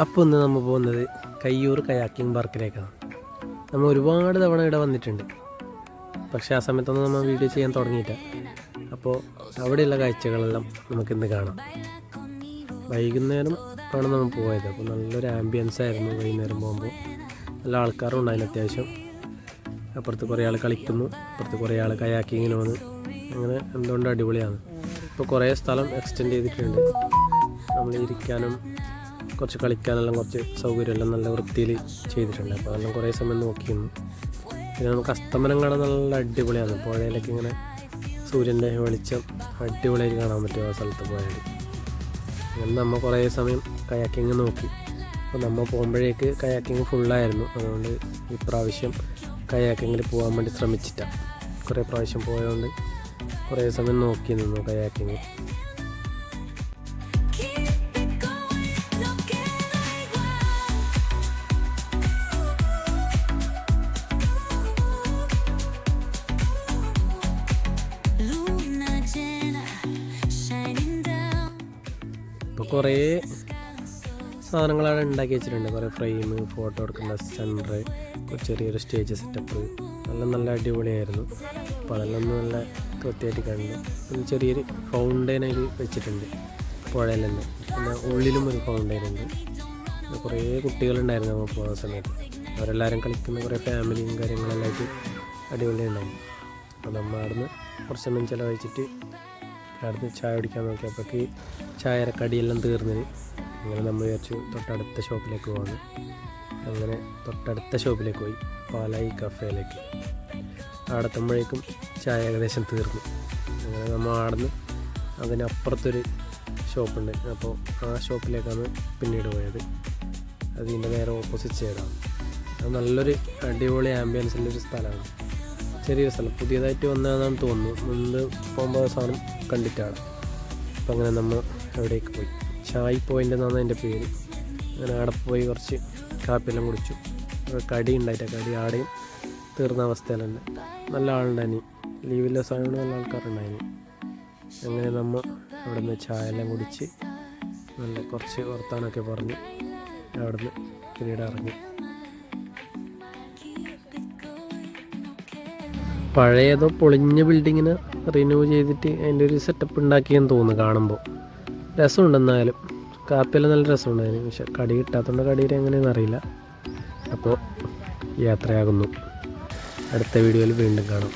അപ്പോൾ ഇന്ന് നമ്മൾ പോകുന്നത് കയ്യൂർ കയാക്കിംഗ് പാർക്കിലേക്കാണ്. നമ്മൾ ഒരുപാട് തവണ ഇവിടെ വന്നിട്ടുണ്ട്, പക്ഷേ ആ സമയത്തൊന്നും നമ്മൾ വീഡിയോ ചെയ്യാൻ തുടങ്ങിയില്ല. അപ്പോൾ അവിടെയുള്ള കാഴ്ചകളെല്ലാം നമുക്കിന്ന് കാണാം. വൈകുന്നേരം ആണ് നമ്മൾ പോയത്. അപ്പോൾ നല്ലൊരു ആംബിയൻസ് ആയിരുന്നു വൈകുന്നേരം പോകുമ്പോൾ. നല്ല ആൾക്കാരും ഉണ്ടായിരുന്നു അത്യാവശ്യം. അപ്പുറത്ത് കുറേ ആൾ കളിക്കുന്നു, അപ്പുറത്ത് കുറേ ആൾ കയാക്കിങ്ങിന് വന്ന്, അങ്ങനെ എന്തുകൊണ്ട് അടിപൊളിയാണ്. ഇപ്പോൾ കുറേ സ്ഥലം എക്സ്റ്റെൻഡ് ചെയ്തിട്ടുണ്ട്. നമ്മൾ ഇരിക്കാനും കുറച്ച് കളിക്കാനെല്ലാം കുറച്ച് സൗകര്യമെല്ലാം നല്ല വൃത്തിയിൽ ചെയ്തിട്ടുണ്ട്. അപ്പോൾ അതെല്ലാം കുറേ സമയം നോക്കിയിരുന്നു. പിന്നെ നമുക്ക് അസ്തമനം കാണാൻ നല്ല അടിപൊളിയാണ്. പുഴയിലേക്ക് ഇങ്ങനെ സൂര്യൻ്റെ വെളിച്ചം അടിപൊളിയായിട്ട് കാണാൻ പറ്റും ആ സ്ഥലത്ത് പോയാൽ. അങ്ങനെ നമ്മൾ കുറേ സമയം കയാക്കിങ് നോക്കി. അപ്പോൾ നമ്മൾ പോകുമ്പോഴേക്ക് കയാക്കിങ് ഫുള്ളായിരുന്നു. അതുകൊണ്ട് ഇപ്രാവശ്യം കയാക്കിങ്ങിൽ പോകാൻ വേണ്ടി ശ്രമിച്ചിട്ടാണ്. കുറേ പ്രാവശ്യം പോയതുകൊണ്ട് കുറേ സമയം നോക്കി നിന്നു കയാക്കിങ്. ഇപ്പോൾ കുറേ സാധനങ്ങളാണ് ഉണ്ടാക്കി വെച്ചിട്ടുണ്ട്. കുറേ ഫ്രെയിം, ഫോട്ടോ എടുക്കുന്ന സെൻറ്റർ, ചെറിയൊരു സ്റ്റേജ് സെറ്റപ്പ് എല്ലാം നല്ല അടിപൊളിയായിരുന്നു. അപ്പോൾ അതെല്ലാം നല്ല കൃത്യമായിട്ട് കണ്ടു. പിന്നെ ചെറിയൊരു ഫൗണ്ടെയിൻ അതിൽ വെച്ചിട്ടുണ്ട് പുഴയിൽ തന്നെ. പിന്നെ ഉള്ളിലും ഒരു ഫൗണ്ടെയിൻ ഉണ്ട്. കുറേ കുട്ടികളുണ്ടായിരുന്നു നമ്മൾ പോകുന്ന സമയത്ത്. അവരെല്ലാവരും കളിക്കുന്ന കുറേ ഫാമിലിയും കാര്യങ്ങളെല്ലാം ആയിട്ട് അടിപൊളിയുണ്ടായിരുന്നു. അപ്പോൾ നമ്മൾ അവിടുന്ന് കുറച്ച് സമയം ചിലവഴിച്ചിട്ട് അവിടുന്ന് ചായ കുടിക്കാൻ നോക്കിയപ്പോഴേക്ക് ചായയുടെ കടിയെല്ലാം തീർന്നിന്. അങ്ങനെ നമ്മൾ വിചാരിച്ചു തൊട്ടടുത്ത ഷോപ്പിലേക്ക് പോകാൻ. അങ്ങനെ തൊട്ടടുത്ത ഷോപ്പിലേക്ക് പോയി, പാലായി കഫേയിലേക്ക്. അവിടെ എത്തുമ്പോഴേക്കും ചായ ഏകദേശം തീർന്നു. അങ്ങനെ നമ്മൾ അവിടുന്ന് അതിനപ്പുറത്തൊരു ഷോപ്പുണ്ട്. അപ്പോൾ ആ ഷോപ്പിലേക്കാണ് പിന്നീട് പോയത്. അതിൻ്റെ നേരെ ഓപ്പോസിറ്റ് സൈഡാണ്. അത് നല്ലൊരു അടിപൊളി ആംബിയൻസുള്ളൊരു സ്ഥലമാണ്. ചെറിയൊരു സ്ഥലം, പുതിയതായിട്ട് വന്നതാണെന്ന് തോന്നുന്നു. മുൻപ് പോകുമ്പോൾ സാധനം കണ്ടിട്ടാണ്. അപ്പോൾ അങ്ങനെ നമ്മൾ അവിടേക്ക് പോയി. ചായ് പോയിൻ്റ് എന്നാണ് അതിൻ്റെ പേര്. അങ്ങനെ അവിടെ പോയി കുറച്ച് കാപ്പിയെല്ലാം കുടിച്ചു. കടി ഉണ്ടായിട്ട് കടി ആടെയും തീർന്ന അവസ്ഥയിലുണ്ട്. നല്ല ആളുണ്ടായിനി, ലീവില്ല സമയമാണ്, നല്ല ആൾക്കാരുണ്ടായിനി. അങ്ങനെ നമ്മൾ അവിടെ നിന്ന് ചായ എല്ലാം കുടിച്ച് നല്ല കുറച്ച് വർത്താനമൊക്കെ പറഞ്ഞ് അവിടെ നിന്ന് പിന്നീട് ഇറങ്ങി. പഴയതോ പൊളിഞ്ഞ ബിൽഡിങ്ങിന് റിന്യൂ ചെയ്തിട്ട് അതിൻ്റെ ഒരു സെറ്റപ്പ് ഉണ്ടാക്കിയെന്ന് തോന്നുന്നു കാണുമ്പോൾ. രസമുണ്ടെന്നായാലും കാപ്പിയെല്ലാം നല്ല രസമുണ്ടായിരുന്നു. പക്ഷെ കടി കിട്ടാത്തതുകൊണ്ട് കടിയിൽ എങ്ങനെയാണെന്ന് അറിയില്ല. അപ്പോൾ യാത്രയാകുന്നു. അടുത്ത വീഡിയോയിൽ വീണ്ടും കാണാം.